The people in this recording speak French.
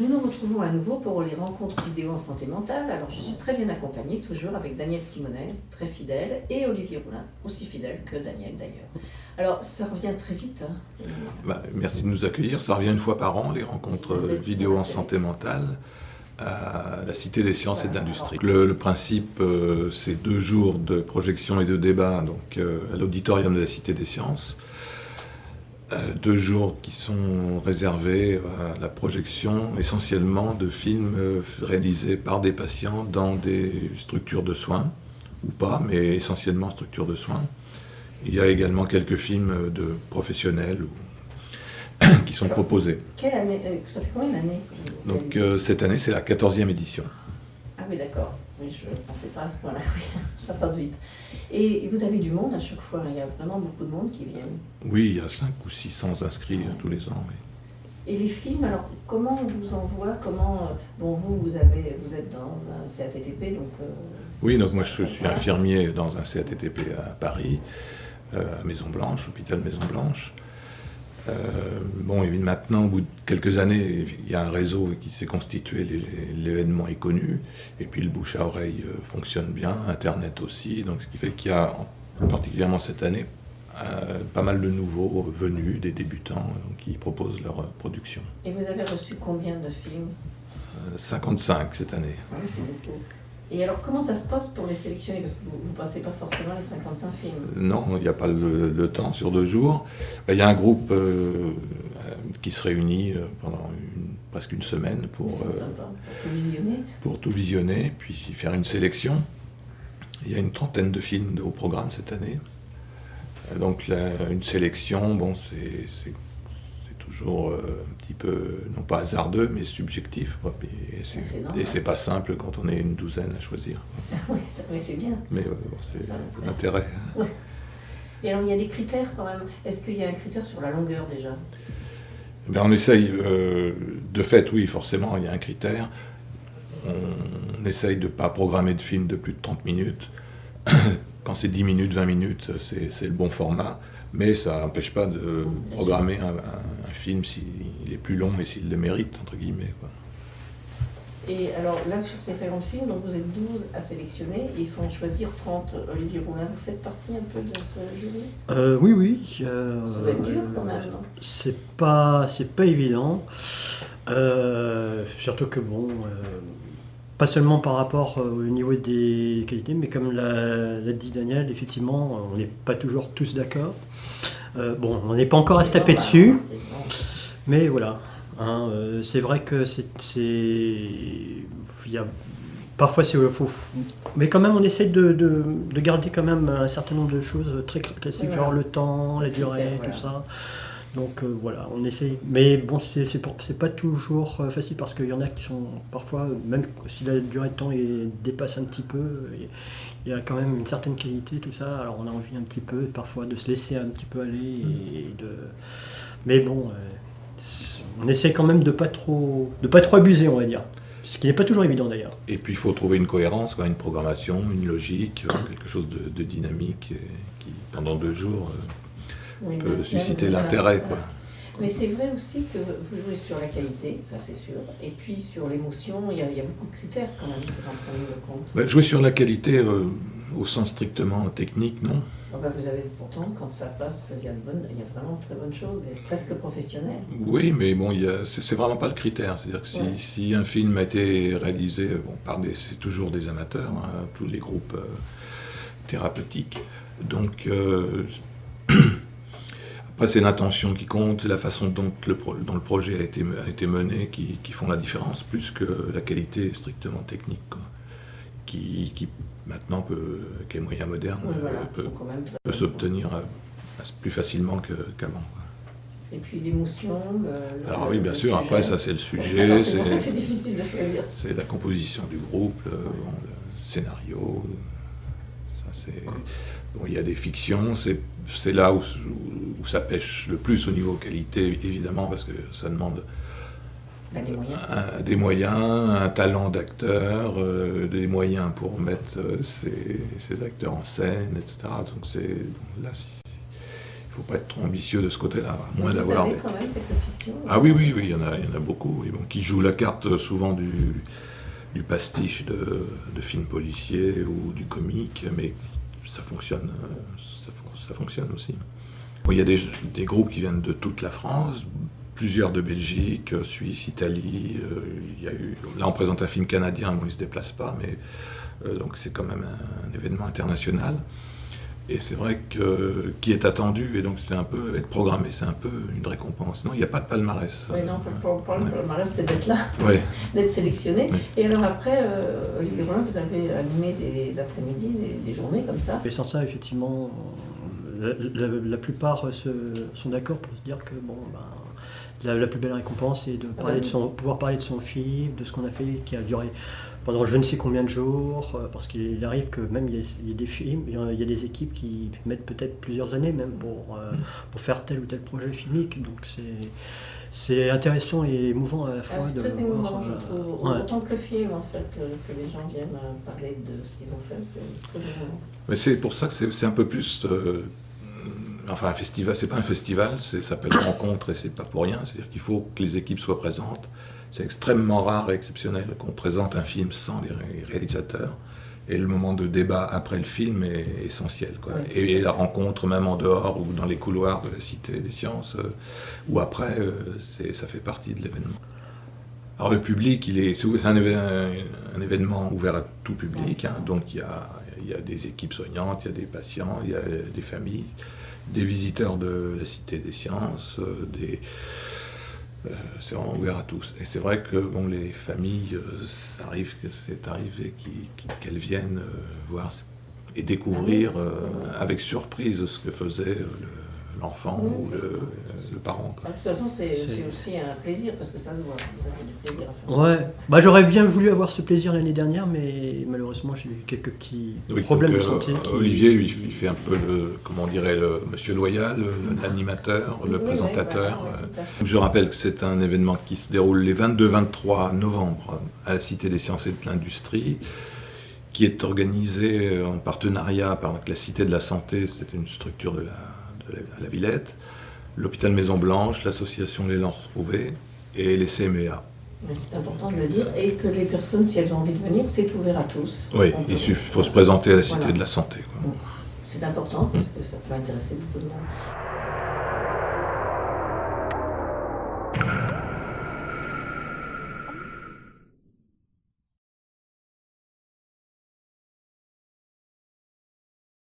Nous nous retrouvons à nouveau pour les rencontres vidéo en santé mentale. Alors je suis très bien accompagnée, toujours avec Daniel Simonet, très fidèle, et Olivier Roulin, aussi fidèle que Daniel d'ailleurs. Alors ça revient très vite. Merci de nous accueillir. Ça revient une fois par an, les rencontres vidéo en santé mentale à la Cité des Sciences et de l'Industrie. Le principe, c'est 2 jours de projection et de débat donc, à l'auditorium de la Cité des Sciences. 2 jours qui sont réservés à la projection essentiellement de films réalisés par des patients dans des structures de soins, ou pas, mais essentiellement structures de soins. Il y a également quelques films de professionnels qui sont proposés. Quelle année ça fait combien d'années? Donc cette année, c'est la 14e édition. Ah oui, d'accord. Oui, je ne pensais pas à ce point-là. Oui, ça passe vite. Et vous avez du monde à chaque fois. Il y a vraiment beaucoup de monde qui viennent. Oui, il y a 500 ou 600 inscrits tous les ans. Oui. Et les films, alors comment on vous envoie? Bon, vous êtes dans un CATTP, donc... Oui, donc moi je suis infirmier dans un CATTP à Paris, à Maison-Blanche, hôpital Maison-Blanche. Bon, et maintenant, au bout de quelques années, il y a un réseau qui s'est constitué, l'événement est connu, et puis le bouche à oreille fonctionne bien, Internet aussi, donc ce qui fait qu'il y a, particulièrement cette année, pas mal de nouveaux venus, des débutants, donc, qui proposent leur production. Et vous avez reçu combien de films? 55 cette année. Ah oui, c'est beaucoup. Et alors, comment ça se passe pour les sélectionner? Parce que vous ne passez pas forcément les 55 films. Non, il n'y a pas le temps sur 2 jours. Il y a un groupe qui se réunit pendant presque une semaine pour tout visionner. Pour tout visionner, puis faire une sélection. Il y a une 30aine de films au programme cette année. Donc une sélection, bon, c'est toujours un petit peu, non pas hasardeux, mais subjectif. Et c'est pas simple quand on est une douzaine à choisir. Oui, c'est bien. Mais c'est l'intérêt. Ouais. Et alors, il y a des critères quand même. Est-ce qu'il y a un critère sur la longueur déjà? On essaye, de fait, oui, forcément, il y a un critère. On essaye de ne pas programmer de film de plus de 30 minutes. Quand c'est 10 minutes, 20 minutes, c'est le bon format. Mais ça n'empêche pas de programmer un film s'il est plus long et s'il le mérite, entre guillemets, quoi. Et alors là, sur ces 50 films, donc vous êtes 12 à sélectionner, et il faut en choisir 30. Olivier Roulin, vous faites partie un peu de ce jury? Oui. Ça doit être dur quand même, non? C'est pas évident. Surtout que bon, pas seulement par rapport au niveau des qualités, mais comme l'a dit Daniel, effectivement, on n'est pas toujours tous d'accord. Bon, on n'est pas encore à se taper dessus, mais voilà. Hein, c'est vrai que parfois c'est faux, mais quand même on essaie de garder quand même un certain nombre de choses très classiques, genre le temps, la durée, tout ça. Donc voilà, on essaye. Mais bon, c'est pas toujours facile parce qu'il y en a qui sont parfois, même si la durée de temps dépasse un petit peu, il y a quand même une certaine qualité, tout ça. Alors on a envie un petit peu parfois de se laisser un petit peu aller mais bon. On essaie quand même de pas trop abuser, on va dire. Ce qui n'est pas toujours évident d'ailleurs. Et puis il faut trouver une cohérence, une programmation, une logique, quelque chose de dynamique qui, pendant 2 jours, peut susciter l'intérêt, quoi. Mais c'est vrai aussi que vous jouez sur la qualité, ça c'est sûr, et puis sur l'émotion, il y a beaucoup de critères quand même qui rentrent en ligne de compte. Jouer sur la qualité au sens strictement technique, non. Vous avez pourtant, quand ça passe, il y a vraiment de très bonnes choses, presque professionnelles. Oui, mais bon, c'est vraiment pas le critère. C'est-à-dire que si un film a été réalisé c'est toujours des amateurs, hein, tous les groupes thérapeutiques. Donc, après, c'est l'intention qui compte, c'est la façon dont le projet a été mené qui font la différence, plus que la qualité strictement technique, quoi. Qui maintenant, avec les moyens modernes, peut s'obtenir plus facilement qu'avant. Et puis l'émotion... Alors oui, bien sûr, après ça c'est le sujet, c'est difficile de choisir. C'est la composition du groupe, le scénario, il y a des fictions, c'est là où ça pêche le plus au niveau qualité, évidemment, parce que ça demande des moyens, un talent d'acteur, des moyens pour mettre ces acteurs en scène, etc. Donc là, ne faut pas être trop ambitieux de ce côté-là, à moins Vous d'avoir... avez quand même quelques fictions. Ah oui, il y en a beaucoup, oui, bon, qui jouent la carte souvent du pastiche de films policiers ou du comique, mais ça fonctionne, ça fonctionne aussi. Bon, il y a des groupes qui viennent de toute la France, plusieurs de Belgique, Suisse, Italie. Là, on présente un film canadien, bon, il ne se déplace pas, mais donc c'est quand même un événement international. Et c'est vrai qui est attendu, et donc c'est un peu être programmé, c'est un peu une récompense. Non, il n'y a pas de palmarès. Oui, non, pour le palmarès, c'est d'être là, Ouais. d'être sélectionné. Oui. Et alors après, Olivier Rollin, vous avez animé des après-midi, des journées comme ça. Et sans ça, effectivement, la plupart sont d'accord pour se dire que bon, la plus belle récompense, c'est de pouvoir parler de son film, de ce qu'on a fait, qui a duré pendant je ne sais combien de jours, parce qu'il arrive que même il y a des films, il y a des équipes qui mettent peut-être plusieurs années même pour faire tel ou tel projet filmique. Donc c'est intéressant et émouvant à la fois. C'est très émouvant, je trouve. Ouais. Autant que le film, en fait, que les gens viennent parler de ce qu'ils ont fait, c'est très émouvant. Mais c'est pour ça que c'est un peu plus... Enfin, un festival, c'est pas un festival, ça s'appelle rencontre et c'est pas pour rien. C'est-à-dire qu'il faut que les équipes soient présentes. C'est extrêmement rare et exceptionnel qu'on présente un film sans les réalisateurs. Et le moment de débat après le film est essentiel, quoi. Oui. Et la rencontre, même en dehors ou dans les couloirs de la Cité des Sciences, ou après, ça fait partie de l'événement. Alors le public, c'est un événement ouvert à tout public, hein, donc il y a des équipes soignantes, il y a des patients, il y a des familles, des visiteurs de la Cité des Sciences, c'est vraiment ouvert à tous. Et c'est vrai que bon, les familles, ça arrive que c'est arrivé qu'elles viennent voir et découvrir avec surprise ce que faisait l'enfant ou le parent, quoi. De toute façon, c'est aussi un plaisir, parce que ça se voit. Vous avez du plaisir à faire ça. Ouais, j'aurais bien voulu avoir ce plaisir l'année dernière, mais malheureusement j'ai eu quelques petits problèmes de santé. Olivier, lui, il fait un peu comment on dirait, le monsieur loyal, l'animateur, le présentateur. Voilà, tout à fait. Je rappelle que c'est un événement qui se déroule les 22-23 novembre à la Cité des Sciences et de l'Industrie, qui est organisé en partenariat par la Cité de la Santé, c'est une structure de la Villette, l'hôpital Maison-Blanche, l'association L'Élan Retrouvé et les CMEA. Mais c'est important de le dire, et que les personnes, si elles ont envie de venir, c'est ouvert à tous. Oui, il faut se présenter à la Cité Voilà. de la Santé, quoi. C'est important, parce que ça peut intéresser beaucoup de monde.